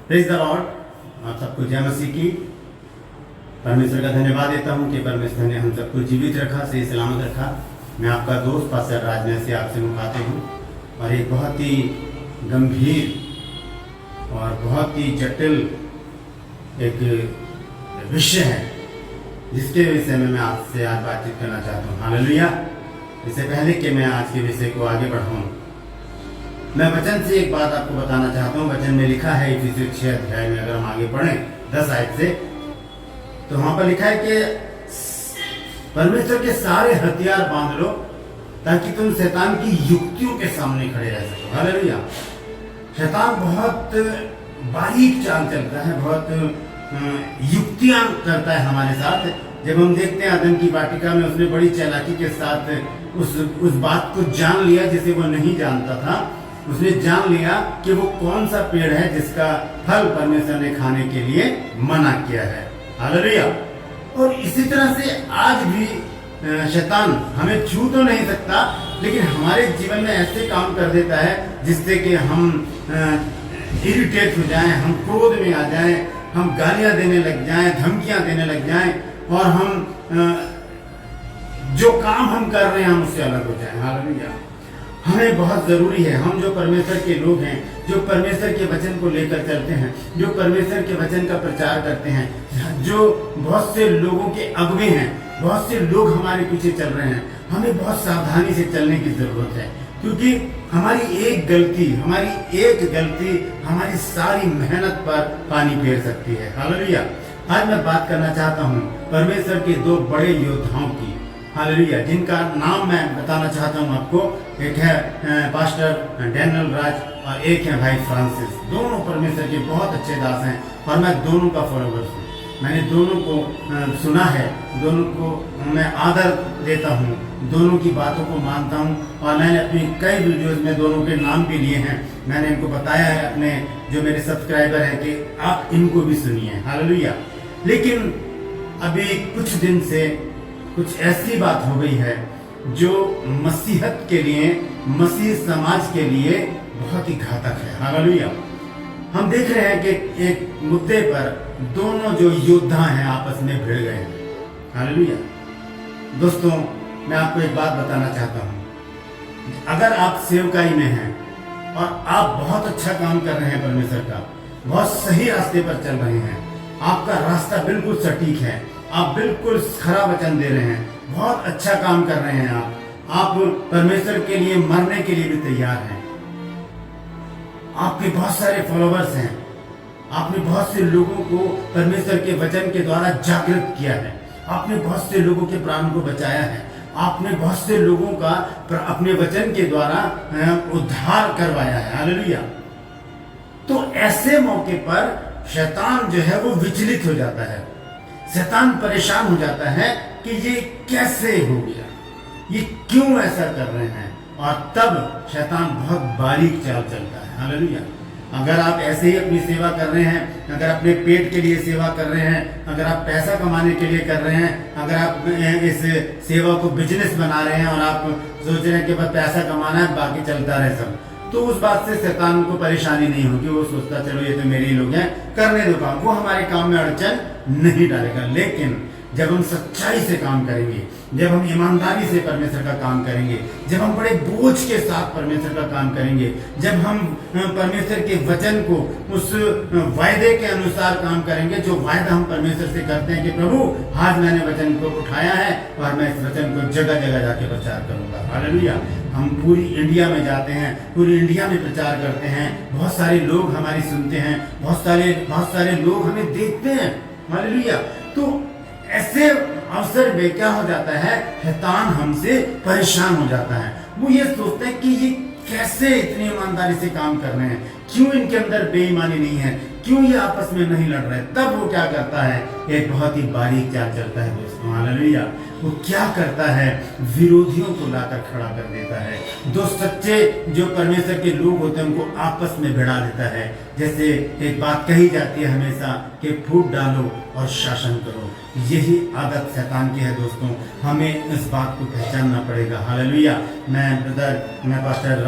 Praise the Lord. आप सबको जय मसीह की। परमेश्वर का धन्यवाद देता हूँ कि परमेश्वर ने हम सबको जीवित रखा, सही सलामत रखा। मैं आपका दोस्त पास्टर राजनैत से आपसे मुखातिब हूँ और एक बहुत ही गंभीर और बहुत ही जटिल एक विषय है जिसके विषय में मैं आपसे आज बातचीत करना चाहता हूँ। हालेलुया। इससे पहले कि मैं आज के विषय को आगे बढ़ाऊँ, मैं वचन से एक बात आपको बताना चाहता हूँ। वचन में लिखा है इफिसियों 6 अध्याय में, अगर हम आगे पढ़ें 10 आयत से, तो वहां पर लिखा है कि परमेश्वर के सारे हथियार बांध लो ताकि तुम शैतान की युक्तियों के सामने खड़े रह सको। हालेलुया। शैतान बहुत बारीक चाल चलता है, बहुत युक्तियां करता है हमारे साथ। जब हम देखते हैं आदम की वाटिका में, उसने बड़ी चालाकी के साथ उस बात को जान लिया जिसे वो नहीं जानता था। उसने जान लिया कि वो कौन सा पेड़ है जिसका फल परमेश्वर ने खाने के लिए मना किया है। हालेलुया। और इसी तरह से आज भी शैतान हमें छू तो नहीं सकता, लेकिन हमारे जीवन में ऐसे काम कर देता है जिससे कि हम इरिटेट हो जाएं, हम क्रोध में आ जाएं, हम गालियां देने लग जाएं, धमकियां देने लग जाएं और हम जो काम हम कर रहे हैं हम उससे अलग हो जाएं। हालेलुया। हमें बहुत ज़रूरी है, हम जो परमेश्वर के लोग हैं, जो परमेश्वर के वचन को लेकर चलते हैं, जो परमेश्वर के वचन का प्रचार करते हैं, जो बहुत से लोगों के अगुवे हैं, बहुत से लोग हमारे पीछे चल रहे हैं, हमें बहुत सावधानी से चलने की ज़रूरत है। क्योंकि हमारी एक गलती हमारी सारी मेहनत पर पानी फेर सकती है। हालेलुया। आज मैं बात करना चाहता हूँ परमेश्वर के 2 बड़े योद्धाओं की। हालेलुया। जिनका नाम मैं बताना चाहता हूँ आपको। एक है पास्टर डैनियल राज और एक है भाई फ्रांसिस। दोनों परमेश्वर के बहुत अच्छे दास हैं और मैं दोनों का फॉलोअर्स हूँ। मैंने दोनों को सुना है, दोनों को मैं आदर देता हूँ, दोनों की बातों को मानता हूँ और मैंने अपनी कई वीडियोस में दोनों के नाम भी लिए हैं। मैंने इनको बताया है अपने जो मेरे सब्सक्राइबर हैं कि आप इनको भी सुनिए। हालेलुया। लेकिन अभी कुछ दिन से कुछ ऐसी बात हो गई है जो मसीहत के लिए, मसीह समाज के लिए बहुत ही घातक है। हालेलुया। हम देख रहे हैं कि एक मुद्दे पर दोनों जो योद्धा हैं आपस में भिड़ गए हैं। हालेलुया। दोस्तों, मैं आपको एक बात बताना चाहता हूँ। अगर आप सेवकाई में हैं और आप बहुत अच्छा काम कर रहे हैं परमेश्वर का, बहुत सही रास्ते पर चल रहे हैं, आपका रास्ता बिल्कुल सटीक है, आप बिल्कुल खरा वचन दे रहे हैं, बहुत अच्छा काम कर रहे हैं, आप परमेश्वर के लिए मरने के लिए भी तैयार हैं, आपके बहुत सारे फॉलोवर्स हैं, आपने बहुत से लोगों को परमेश्वर के वचन के द्वारा जागृत किया है, आपने बहुत से लोगों के प्राण को बचाया है, आपने बहुत से लोगों का अपने वचन के द्वारा उद्धार करवाया है। हालेलुया। तो ऐसे मौके पर शैतान जो है वो विचलित हो जाता है, शैतान परेशान हो जाता है कि ये कैसे हो गया, ये क्यों ऐसा कर रहे हैं, और तब शैतान बहुत बारीक चाल चलता है। हालेलुया। अगर आप ऐसे ही अपनी सेवा कर रहे हैं, अगर अपने पेट के लिए सेवा कर रहे हैं, अगर आप पैसा कमाने के लिए कर रहे हैं, अगर आप इस सेवा को बिजनेस बना रहे हैं और आप सोच रहे हैं कि बस पैसा कमाना है बाकी चलता रहे सब, तो उस बात से शैतान को परेशानी नहीं होगी। वो सोचता चलो ये तो मेरे ही लोग हैं, करने दो काम, वो हमारे काम में अड़चन नहीं डालेगा। लेकिन जब हम सच्चाई से काम करेंगे, जब हम ईमानदारी से परमेश्वर का काम करेंगे, जब हम बड़े बोझ के साथ परमेश्वर का काम करेंगे, जब हम परमेश्वर के वचन को उस वायदे के अनुसार काम करेंगे जो वायदा हम परमेश्वर से करते हैं कि प्रभु आज मैंने वचन को उठाया है और मैं इस वचन को जगह जगह जाके प्रचार करूंगा। हालेलुया। हम पूरी इंडिया में जाते हैं, पूरी इंडिया में प्रचार करते हैं, बहुत सारे लोग हमारी सुनते हैं, बहुत सारे लोग हमें देखते हैं। हालेलुया। तो ऐसे अवसर में क्या हो जाता है, शैतान हमसे परेशान हो जाता है। वो ये सोचते हैं कि ये कैसे इतनी ईमानदारी से काम कर रहे हैं, क्यों इनके अंदर बेईमानी नहीं है, क्यों ये आपस में नहीं लड़ रहे। तब वो क्या करता है, एक बहुत ही बारीक चाल चलता है दोस्तों। हालेलुया। वो क्या करता है, विरोधियों को लाकर खड़ा कर देता है। दो सच्चे जो परमेश्वर के लोग होते हैं उनको आपस में भिड़ा देता है। जैसे एक बात कही जाती है हमेशा कि फूट डालो और शासन करो। यही आदत शैतान की है दोस्तों, हमें इस बात को पहचानना पड़ेगा। हालेलुया। मैं पास्टर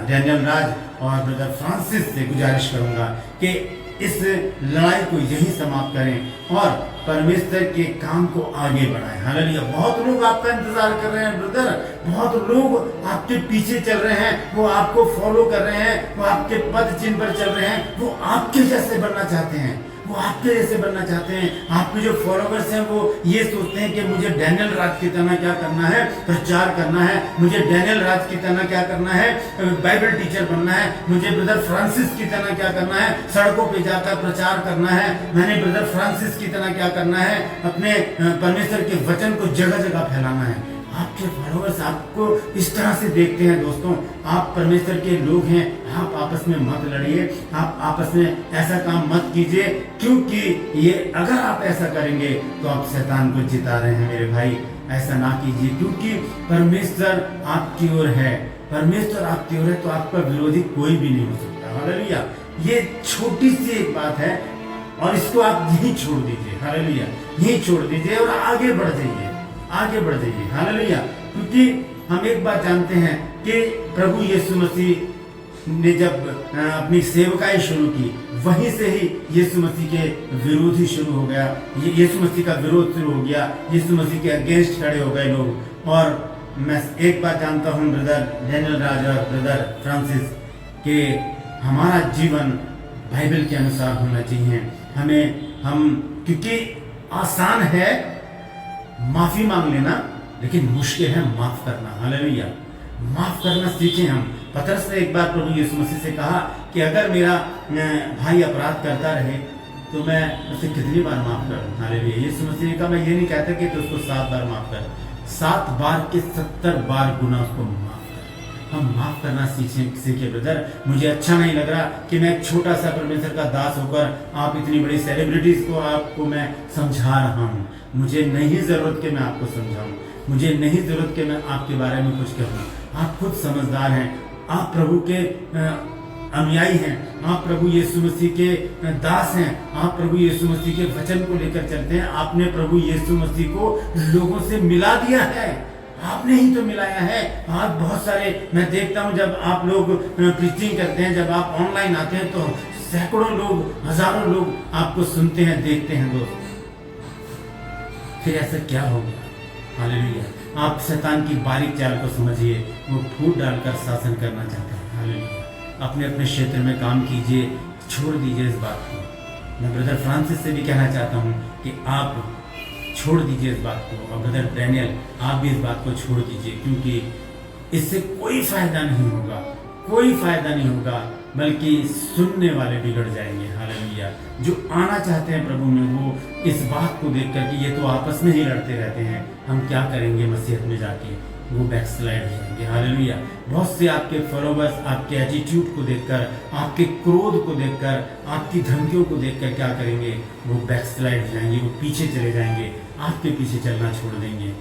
डैनियल राज और ब्रदर फ्रांसिस से गुजारिश करूंगा कि इस लड़ाई को यही समाप्त करें और परमेश्वर के काम को आगे बढ़ाएं। हालेलुया। बहुत लोग आपका इंतजार कर रहे हैं ब्रदर, बहुत लोग आपके पीछे चल रहे हैं, वो आपको फॉलो कर रहे हैं, वो आपके पद चिन्ह पर चल रहे हैं, वो आपके जैसे बनना चाहते हैं, वो आपके जैसे बनना चाहते हैं। आपके जो फॉलोवर्स हैं वो ये सोचते हैं कि मुझे डैनियल राज की तरह क्या करना है, प्रचार करना है, मुझे डैनियल राज की तरह क्या करना है, बाइबल टीचर बनना है, मुझे ब्रदर फ्रांसिस की तरह क्या करना है, सड़कों पे जाकर प्रचार करना है, मैंने ब्रदर फ्रांसिस की तरह क्या करना है, अपने परमेश्वर के वचन को जगह जगह फैलाना है। आपके फॉलोअर्स आपको इस तरह से देखते हैं। दोस्तों, आप परमेश्वर के लोग हैं, आप आपस में मत लड़िए, आप आपस में ऐसा काम मत कीजिए, क्योंकि ये अगर आप ऐसा करेंगे तो आप शैतान को जिता रहे हैं मेरे भाई। ऐसा ना कीजिए, क्योंकि परमेश्वर आपकी ओर है, परमेश्वर आपकी ओर है तो आपका विरोधी कोई भी नहीं हो सकता। हालेलुया। ये छोटी सी एक बात है और इसको आप यहीं छोड़ दीजिए। हालेलुया। यहीं छोड़ दीजिए और आगे बढ़ जाइए, आगे बढ़ जाइए। हालेलुया। क्योंकि हम एक बात जानते हैं कि प्रभु यीशु मसीह ने जब अपनी सेवकाई शुरू की, वहीं से ही यीशु मसीह के विरोधी शुरू हो गया, यीशु मसीह का विरोध शुरू हो गया, यीशु मसीह के अगेंस्ट खड़े हो गए लोग। और मैं एक बात जानता हूँ ब्रदर डैनियल राज और ब्रदर फ्रांसिस, कि हमारा जीवन बाइबल के अनुसार होना चाहिए। क्योंकि आसान है माफी मांग लेना, लेकिन मुश्किल है माफ करना। हालेलुया। माफ करना सीखें हम। पतरस ने एक बार प्रभु यीशु मसीह से कहा कि अगर मेरा भाई अपराध करता रहे तो मैं उसे कितनी बार माफ करूं। हालेलुया। यीशु मसीह ने कहा मैं ये नहीं कहता कि तो उसको 7 बार माफ कर, 7 बार के 70 बार गुना उसको माफ कर। हम माफ करना सीखे ब्रदर। मुझे अच्छा नहीं लग रहा कि मैं एक छोटा सा परमेश्वर का दास होकर आप इतनी बड़ी सेलिब्रिटीज को आपको मैं समझा रहा हूँ। मुझे नहीं जरूरत कि मैं आपको समझाऊं, मुझे नहीं जरूरत कि मैं आपके बारे में कुछ कहूँ। आप खुद समझदार हैं, आप प्रभु के अनुयायी हैं, आप प्रभु यीशु मसीह के दास हैं, आप प्रभु यीशु मसीह के वचन को लेकर चलते हैं। आपने प्रभु यीशु मसीह को लोगों से मिला दिया है, आपने ही तो मिलाया है। आज बहुत सारे मैं देखता हूँ जब आप लोग प्रीचिंग करते हैं, जब आप ऑनलाइन आते हैं तो सैकड़ों लोग, हजारों लोग आपको सुनते हैं, देखते हैं। दोस्त, फिर ऐसा क्या हो गया? हालेलुया। आप शैतान की बारीक चाल को समझिए, वो फूट डालकर शासन करना चाहता है। हालेलुया। अपने अपने क्षेत्र में काम कीजिए, छोड़ दीजिए इस बात को। मैं ब्रदर फ्रांसिस से भी कहना चाहता हूँ कि आप छोड़ दीजिए इस बात को, और ब्रदर डैनियल आप भी इस बात को छोड़ दीजिए, क्योंकि इससे कोई फायदा नहीं होगा, कोई फायदा नहीं होगा, बल्कि सुनने वाले बिगड़ जाएंगे। हालेलुया। जो आना चाहते हैं प्रभु में, वो इस बात को देख कर कि ये तो आपस में ही लड़ते रहते हैं, हम क्या करेंगे मसीहत में जाके, वो बैकस्लाइड हो जाएंगे। हालेलुया। बहुत से आपके फॉलोवर्स आपके एटीट्यूड को देखकर, आपके क्रोध को देखकर, आपकी धमकियों को देखकर क्या करेंगे, वो बैकस्लाइड हो जाएंगे, वो पीछे चले जाएंगे, आपके पीछे चलना छोड़ देंगे।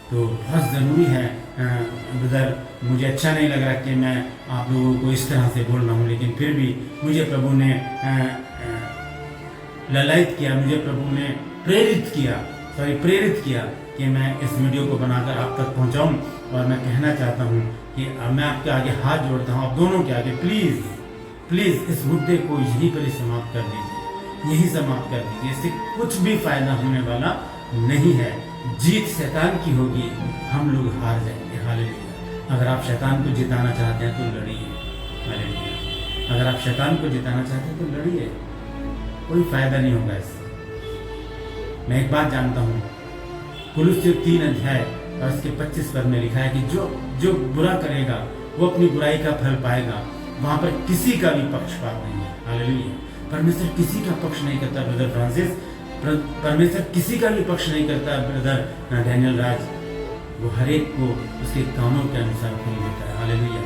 तो बहुत ज़रूरी है ब्रदर, मुझे अच्छा नहीं लग रहा कि मैं आप लोगों को इस तरह से बोल रहा हूँ, लेकिन फिर भी मुझे प्रभु ने ललायित किया, मुझे प्रभु ने प्रेरित किया कि मैं इस वीडियो को बनाकर आप तक पहुँचाऊँ। और मैं कहना चाहता हूँ कि मैं आपके आगे हाथ जोड़ता हूँ, आप दोनों के आगे, प्लीज़ इस मुद्दे को यहीं पर ही समाप्त कर दीजिए, यही समाप्त कर दीजिए। इससे कुछ भी फायदा होने वाला नहीं है। जीत शैतान की होगी, हम लोग हार जाएंगे। हालेलुया। अगर आप शैतान को जिताना चाहते हैं तो लड़िए। हालेलुया। अगर आप शैतान को जिताना चाहते हैं तो लड़िए, कोई फायदा नहीं होगा इससे। मैं एक बात जानता हूँ, कुलुस्सी 3 अध्याय और इसके 25 पद में लिखा है कि जो बुरा करेगा वो अपनी बुराई का फल पाएगा। वहां पर किसी का भी पक्षपात नहीं है। हालेलुया। परमेश्वर किसी का पक्ष नहीं करता ब्रदर फ्रांसिस, परमेश्वर किसी का भी पक्ष नहीं करता ब्रदर डैनियल राज। वो हर एक को उसके कामों के अनुसार फल देता है। हालेलुया।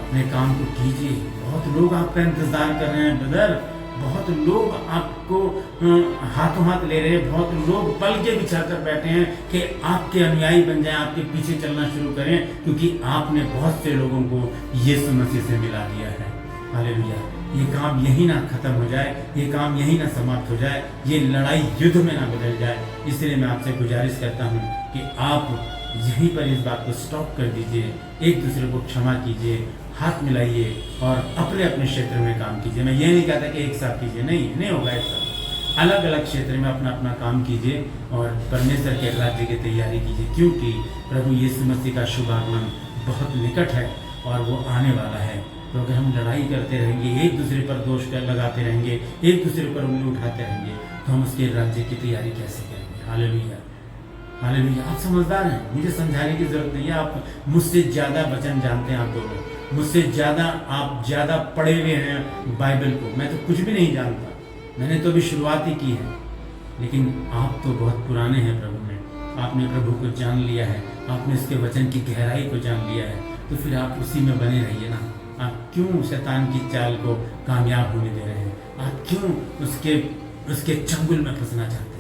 अपने काम को कीजिए। बहुत लोग आपका इंतजार कर रहे हैं ब्रदर, बहुत लोग आपको हाथों हाथ ले रहे हैं, बहुत लोग पल के बिछाकर बैठे हैं कि आपके अनुयायी बन जाएं, आपके पीछे चलना शुरू करें, क्योंकि आपने बहुत से लोगों को यीशु मसीह से मिला दिया है। हालेलुया। ये काम यही ना खत्म हो जाए, ये काम यही ना समाप्त हो जाए, ये लड़ाई युद्ध में ना बदल जाए। इसलिए मैं आपसे गुजारिश करता हूँ कि आप यहीं पर इस बात को स्टॉप कर दीजिए, एक दूसरे को क्षमा कीजिए, हाथ मिलाइए और अपने अपने क्षेत्र में काम कीजिए। मैं ये नहीं कहता कि एक साथ कीजिए, नहीं होगा एक साथ। अलग अलग क्षेत्र में अपना अपना काम कीजिए और परमेश्वर के राज्य की तैयारी कीजिए, क्योंकि प्रभु यीशु मसीह का शुभ आगमन बहुत निकट है और वो आने वाला है। तो अगर हम लड़ाई करते रहेंगे, एक दूसरे पर दोष लगाते रहेंगे, एक दूसरे पर उंगली उठाते रहेंगे, तो हम उसके राज्य की तैयारी कैसे करेंगे। Hallelujah, hallelujah. आप समझदार हैं, मुझे समझाने की जरूरत नहीं है। आप मुझसे ज़्यादा वचन जानते हैं, आप दोनों मुझसे ज़्यादा, आप ज़्यादा पढ़े हुए हैं बाइबल को। मैं तो कुछ भी नहीं जानता, मैंने तो अभी शुरुआत ही की है। लेकिन आप तो बहुत पुराने हैं प्रभु में, आपने प्रभु को जान लिया है, आपने उसके वचन की गहराई को जान लिया है, तो फिर आप उसी में बने रहिए ना। आप क्यों शैतान की चाल को कामयाब होने दे रहे हैं? आप क्यों उसके चंगुल में फंसना चाहते हैं?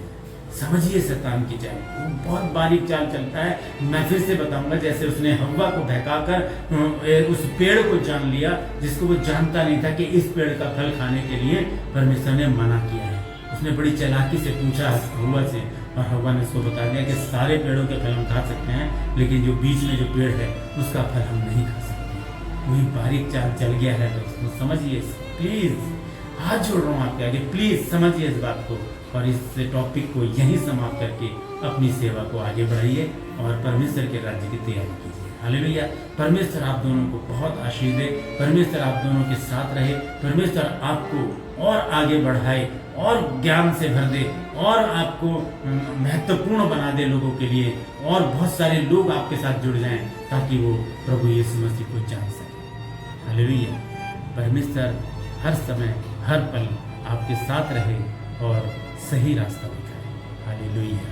समझिए शैतान की चाल, वो बहुत बारीक चाल चलता है। मैं फिर से बताऊंगा, जैसे उसने हव्वा को बहकाकर उस पेड़ को जान लिया जिसको वो जानता नहीं था कि इस पेड़ का फल खाने के लिए परमेश्वर ने मना किया है। उसने बड़ी चालाकी से पूछा हव्वा से, और हव्वा ने उसको बता दिया कि सारे पेड़ों के फल हम खा सकते हैं, लेकिन जो बीच में जो पेड़ है उसका फल हम नहीं खा सकते। वही बारीक चाल चल गया है दोस्तों, समझिए प्लीज। हाथ जोड़ रहा हूँ आपके आगे, प्लीज समझिए इस बात को, और इस टॉपिक को यहीं समाप्त करके अपनी सेवा को आगे बढ़ाइए और परमेश्वर के राज्य की तैयारी कीजिए। हालेलुया। परमेश्वर आप दोनों को बहुत आशीष दे, परमेश्वर आप दोनों के साथ रहे, परमेश्वर आपको और आगे बढ़ाए और ज्ञान से भर दे और आपको महत्वपूर्ण बना दे लोगों के लिए, और बहुत सारे लोग आपके साथ जुड़ जाएं ताकि वो प्रभु यीशु मसीह को जान सकें। हालेलुया। परमेश्वर हर समय हर पल आपके साथ रहे और सही रास्ता दिखाए। हालेलुया।